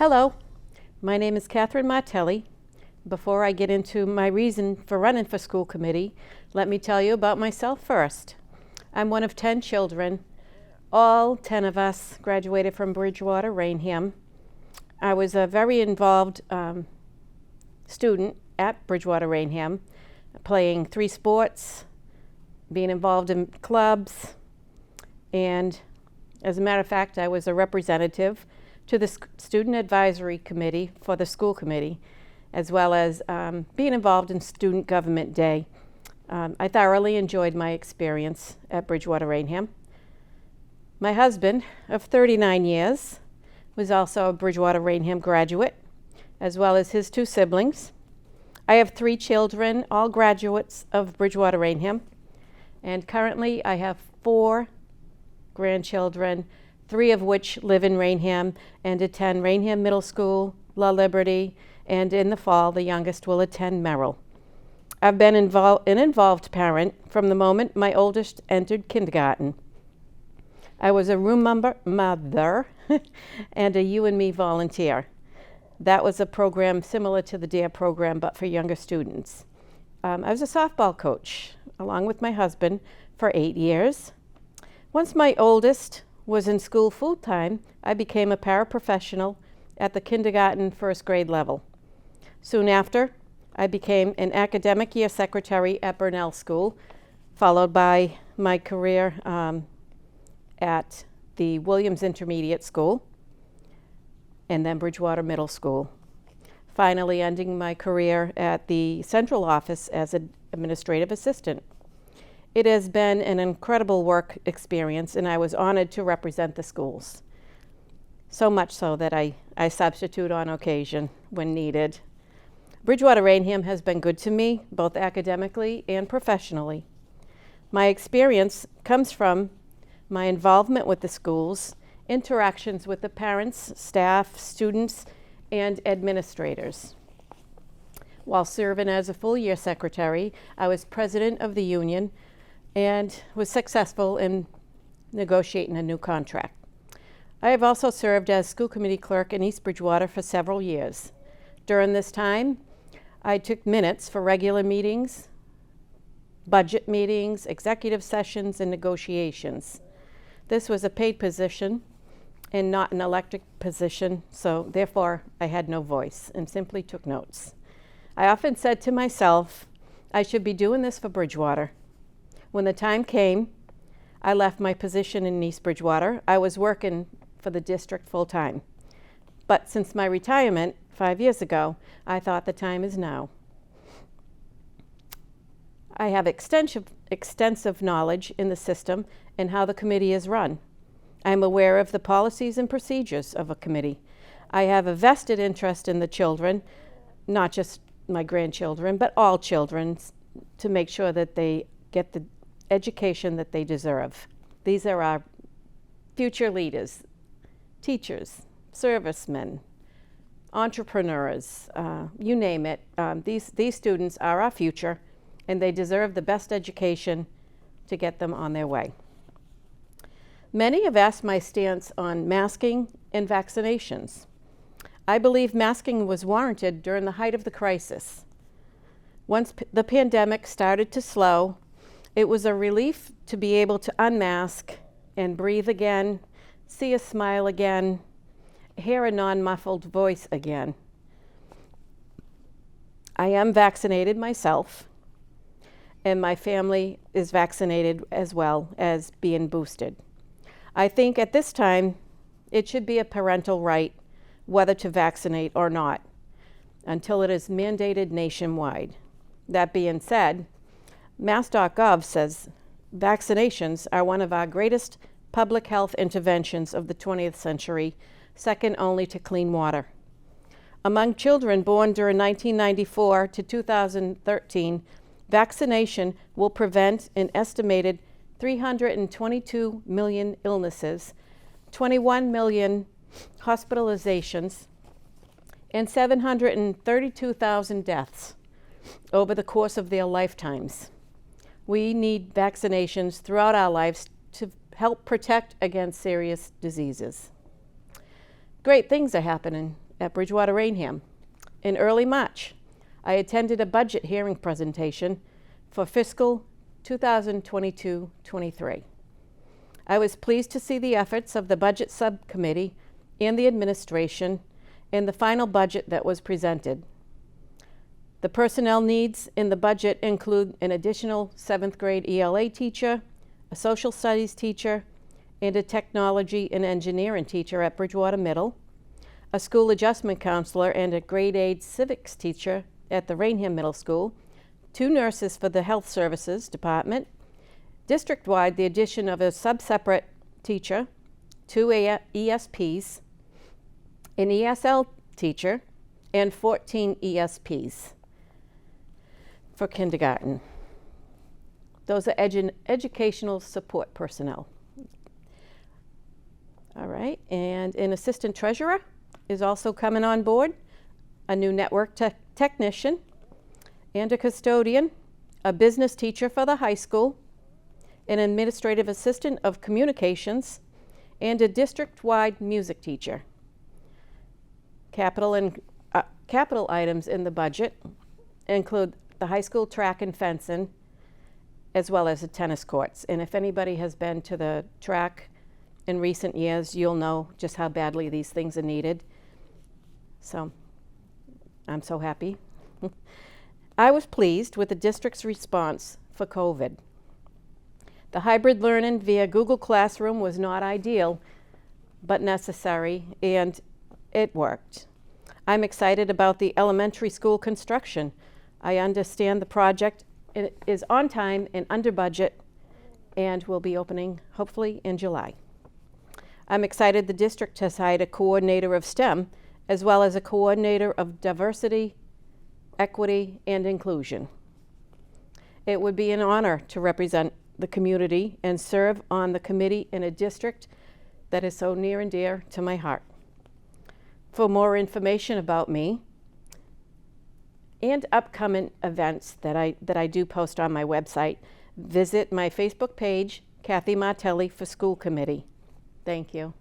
Hello, my name is Catherine Martelli. Before I get into my reason for running for school committee, let me tell you about myself first. I'm one of 10 children. All 10 of us graduated from Bridgewater, Rainham. I was a very involved student at Bridgewater, Rainham, playing 3 sports, being involved in clubs, and as a matter of fact, I was a representative to the Student Advisory Committee for the school committee, as well as being involved in Student Government Day. I thoroughly enjoyed my experience at Bridgewater Rainham. My husband of 39 years was also a Bridgewater Rainham graduate, as well as his 2 siblings. I have 3 children, all graduates of Bridgewater Rainham, and currently I have 4 grandchildren, 3 of which live in Rainham and attend Rainham Middle School, La Liberty, and in the fall, the youngest will attend Merrill. I've been an involved parent from the moment my oldest entered kindergarten. I was a room mother and a You and Me volunteer. That was a program similar to the DARE program, but for younger students. I was a softball coach, along with my husband, for 8 years. Once my oldest was in school full-time, I became a paraprofessional at the kindergarten first grade level. Soon after, I became an academic year secretary at Burnell School, followed by my career at the Williams Intermediate School, and then Bridgewater Middle School. Finally ending my career at the central office as an administrative assistant. It has been an incredible work experience, and I was honored to represent the schools. So much so that I substitute on occasion when needed. Bridgewater Rainham has been good to me, both academically and professionally. My experience comes from my involvement with the schools, interactions with the parents, staff, students, and administrators. While serving as a full-year secretary, I was president of the union and was successful in negotiating a new contract. I have also served as school committee clerk in East Bridgewater for several years. During this time, I took minutes for regular meetings, budget meetings, executive sessions, and negotiations. This was a paid position and not an elected position, so therefore I had no voice and simply took notes. I often said to myself, I should be doing this for Bridgewater. When the time came, I left my position in East Bridgewater. I was working for the district full-time. But since my retirement 5 years ago, I thought the time is now. I have extensive knowledge in the system and how the committee is run. I am aware of the policies and procedures of a committee. I have a vested interest in the children, not just my grandchildren, but all children, to make sure that they get the education that they deserve. These are our future leaders, teachers, servicemen, entrepreneurs, you name it. These students are our future, and they deserve the best education to get them on their way. Many have asked my stance on masking and vaccinations. I believe masking was warranted during the height of the crisis. Once the pandemic started to slow, it was a relief to be able to unmask and breathe again, see a smile again, hear a non-muffled voice again. I am vaccinated myself, and my family is vaccinated as well as being boosted. I think at this time, it should be a parental right whether to vaccinate or not, until it is mandated nationwide. That being said, Mass.gov says vaccinations are one of our greatest public health interventions of the 20th century, second only to clean water. Among children born during 1994 to 2013, vaccination will prevent an estimated 322 million illnesses, 21 million hospitalizations, and 732,000 deaths over the course of their lifetimes. We need vaccinations throughout our lives to help protect against serious diseases. Great things are happening at Bridgewater Rainham. In early March, I attended a budget hearing presentation for fiscal 2022-23. I was pleased to see the efforts of the budget subcommittee and the administration in the final budget that was presented. The personnel needs in the budget include an additional 7th grade ELA teacher, a social studies teacher, and a technology and engineering teacher at Bridgewater Middle, a school adjustment counselor and a grade 8 civics teacher at the Rainham Middle School, 2 nurses for the health services department, district-wide the addition of a sub-separate teacher, 2 ESPs, an ESL teacher, and 14 ESPs for kindergarten. Those are educational support personnel. All right, and an assistant treasurer is also coming on board, a new network technician, and a custodian, a business teacher for the high school, an administrative assistant of communications, and a district-wide music teacher. Capital items in the budget include the high school track and fencing, as well as the tennis courts. And if anybody has been to the track in recent years, you'll know just how badly these things are needed. So I'm so happy. I was pleased with the district's response for COVID. The hybrid learning via Google Classroom was not ideal, but necessary, and it worked. I'm excited about the elementary school construction. I understand the project is on time and under budget and will be opening hopefully in July. I'm excited the district has hired a coordinator of STEM as well as a coordinator of diversity, equity, and inclusion. It would be an honor to represent the community and serve on the committee in a district that is so near and dear to my heart. For more information about me and upcoming events that I do post on my website, visit my Facebook page, Kathy Martelli for School Committee. Thank you.